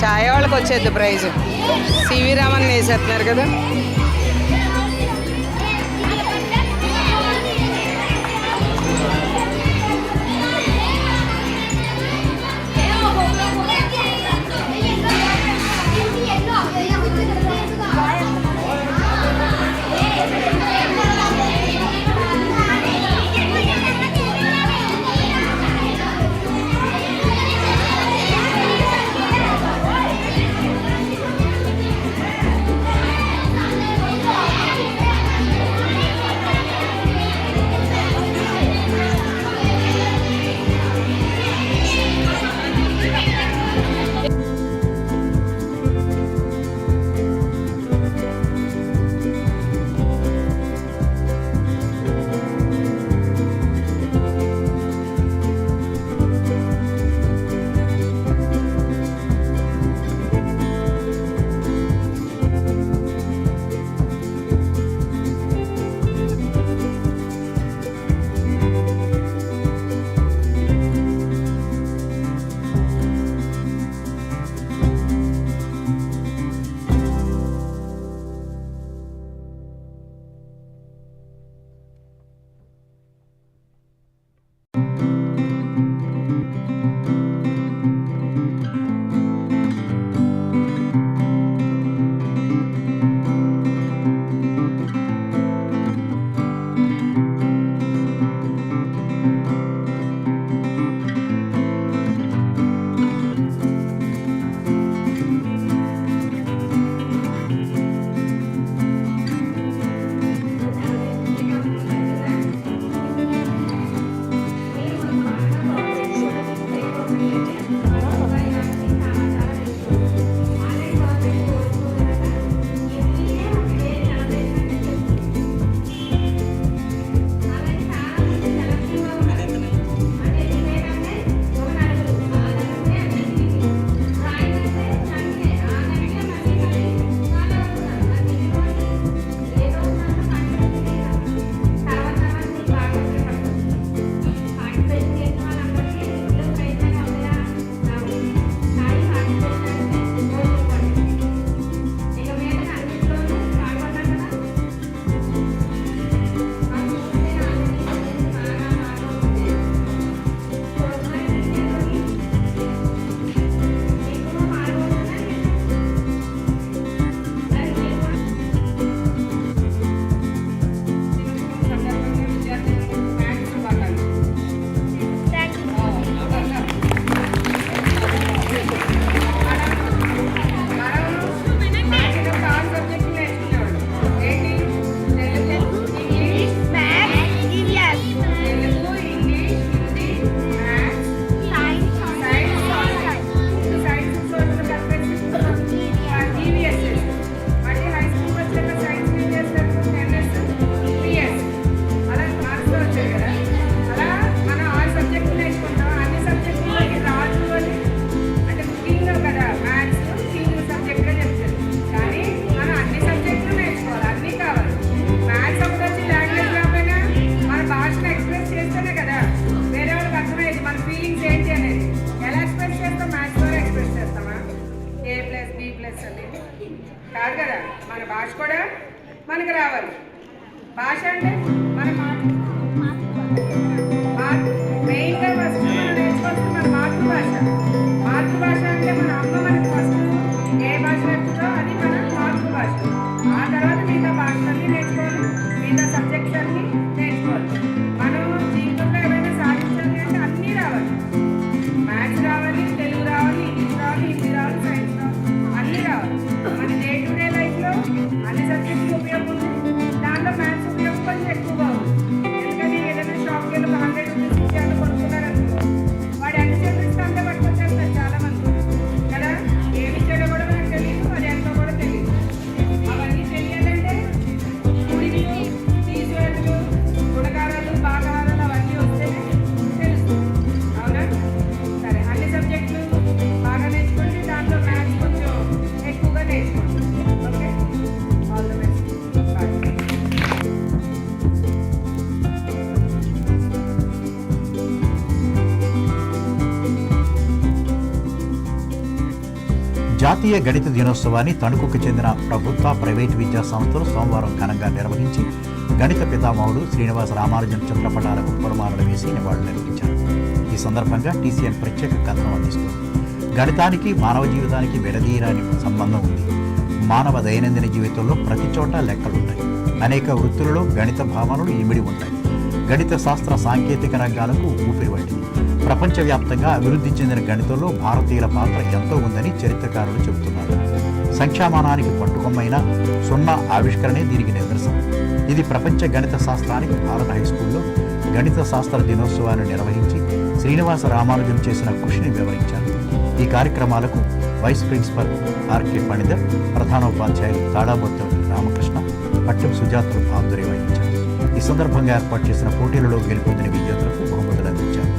ఛాయ్ వాళ్ళకి వచ్చేది praise. CV Raman వేసేస్తున్నారు కదా. కాదు కదా, మన భాష కూడా మనకు రావాలి. భాష అంటే మన మెయిన్గా ఫస్ట్ మనం నేర్చుకోవాల్సింది మన మాతృభాష. మాతృభాష అంటే మన అమ్మ మనకు ఫస్ట్ ఏ భాష నేర్చుకుందో అది మన మాతృభాష. ఆ తర్వాత మిగతా భాషలన్నీ నేర్చుకోవాలి, మిగతా సబ్జెక్ట్స్ అన్నీ నేర్చుకోవాలి. మనం జీవితంలో ఏమైనా సాధించాలి అంటే అన్నీ రావాలి. మ్యాథ్స్ రావాలి, తెలుగు రావాలి, ఇంగ్లీష్ రావాలి, హిందీ రావాలి, సైన్స్ రావాలి, అన్నీ రావాలి. మన డే టు డే లైఫ్లో అన్ని సబ్జెక్టులు ఉపయోగం ఉంది, దాంట్లో మ్యాథ్స్ ఉపయోగం కొంచెం ఎక్కువగా ఉంది. జాతీయ గణిత దినోత్సవాన్ని తణుకుకు చెందిన ప్రభుత్వ ప్రైవేటు విద్యా సంస్థలు సోమవారం ఘనంగా నిర్వహించి గణిత పితామహుడు శ్రీనివాస రామానుజన్ చిత్రపటాలకు పూలమాలలు వేసి నివాళులర్పించారు. ఈ సందర్భంగా టీసీఎన్ ప్రత్యేక కథనం అందిస్తుంది. గణితానికి మానవ జీవితానికి విడదీయరాని సంబంధం ఉంది. మానవ దైనందిన జీవితంలో ప్రతి చోట లెక్కలుంటాయి. అనేక వృత్తులలో గణిత భావనలు ఇమిడి ఉంటాయి. గణిత శాస్త్ర సాంకేతిక రంగాలకు ఊపిరి వంటిది. ప్రపంచవ్యాప్తంగా అభివృద్ధి చెందిన గణితంలో భారతీయుల పాత్ర ఎంతో ఉందని చరిత్రకారులు చెబుతున్నారు. సంఖ్యామానానికి పట్టుకొమ్మైన సున్నా ఆవిష్కరణే దీనికి నిదర్శనం. ఇది ప్రపంచ గణిత శాస్త్రానికి భారత హైస్కూల్లో గణిత శాస్త్ర దినోత్సవాన్ని నిర్వహించి శ్రీనివాస రామానుజన్ చేసిన కృషిని వివరించారు. ఈ కార్యక్రమాలకు వైస్ ప్రిన్సిపల్ ఆర్కే పండితర్, ప్రధానోపాధ్యాయులు తాళాబొత్తుల రామకృష్ణ, పట్టం సుజాతలు ఆధ్వర్యం వహించారు. ఈ సందర్భంగా ఏర్పాటు చేసిన పోటీలలో గెలుపొందిన విద్యార్థులకు బహుమతులు అందించారు.